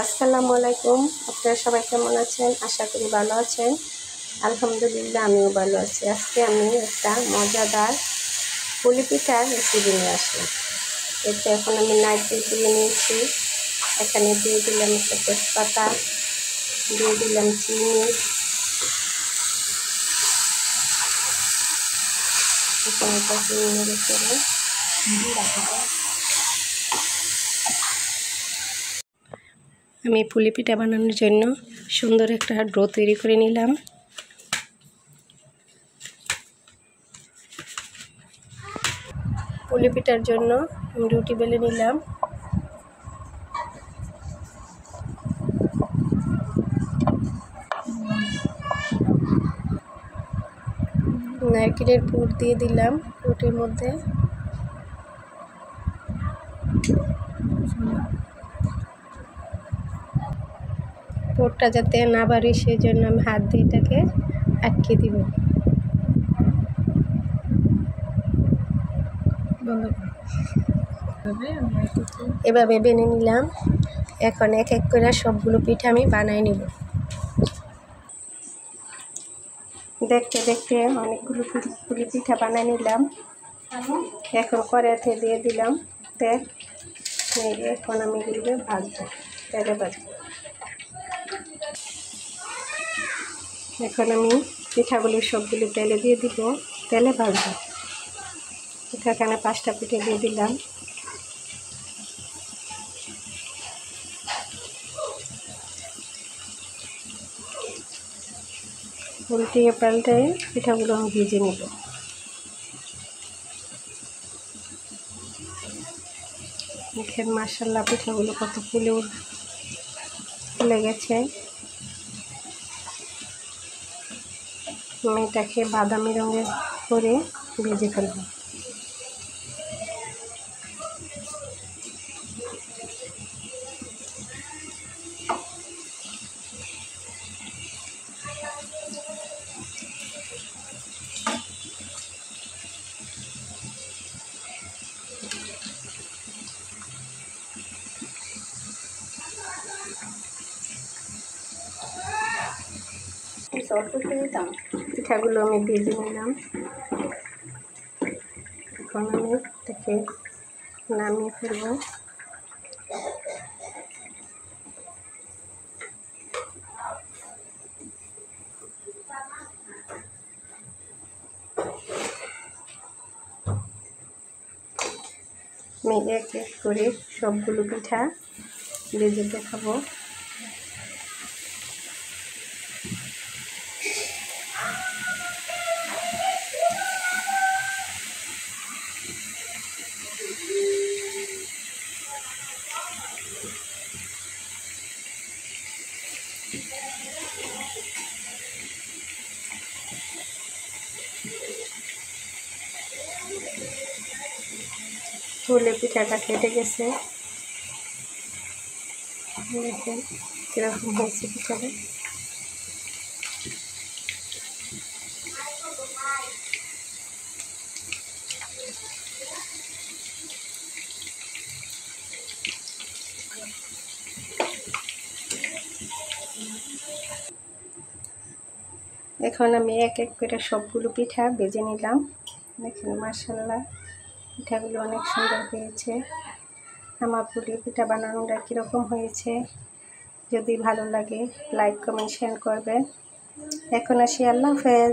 আসসালামু আলাইকুম। আপনারা সবাই কেমন আছেন? আশা করি ভালো আছেন। আলহামদুলিল্লাহ আমিও ভালো আছি। আজকে আমি একটা মজাদার পুলি পিঠার রেসিপি নিয়ে আসলাম। এতে এখন আমি নারকেল দিয়ে নিয়েছি, এখানে দিয়ে দিলাম একটা তেজপাতা, দিয়ে দিলাম চিনি, আমি পুলি পিঠা বানানোর জন্য সুন্দর একটা ডো তৈরি করে নিলাম। পুলি পিঠার জন্য আমি রুটি বেলে নিলাম। নারকেলের পুর দিয়ে দিলাম রুটির মধ্যে। পুরটা যাতে না বাড়ে সেই জন্য আমি হাত দিয়ে এটাকে আটকে দিব। এভাবে বেনে নিলাম। এখন এক এক করে সবগুলো পিঠা আমি বানাই নিব। দেখতে দেখতে অনেকগুলো পুলি পিঠা বানাই নিলাম। এখন কড়াইতে দিয়ে দিলাম তেল। এখন আমি এগুলো ভাজবো, তেলে ভাজবো। এখন আমি পিঠাগুলি সবগুলো তেলে দিয়ে দিব, তেলে ভাজবো। এখানে 5টা পিঠে দিয়ে দিলাম। উল্টিয়ে পাল্টায় পিঠাগুলো আমি ভেজে নেব। দেখেন মাশাআল্লাহ পিঠাগুলো কত ফুলে গেছে। আমি এটাকে বাদামি রঙের করে ভেজে ফেলব। পিঠাগুলো আমি ভেজে নিলাম। এখন আমি এটাকে নামিয়ে ফেলব। আমি এক এক করে সবগুলো পিঠা ভেজে দেখাবো। ফুলে পিঠাটা কেটে গেছে, দেখেন কিরকম হয়েছে পিঠাটা। এখন আমি এক এক করে সবগুলো পিঠা ভেজে নিলাম। দেখেন মাশাআল্লাহ পিঠাগুলো অনেক সুন্দর হয়েছে। আমার পুলি পিঠা বানানোটা কীরকম হয়েছে যদি ভালো লাগে লাইক কমেন্ট শেয়ার করবেন। এখন আসি, আল্লাহ হাফেজ।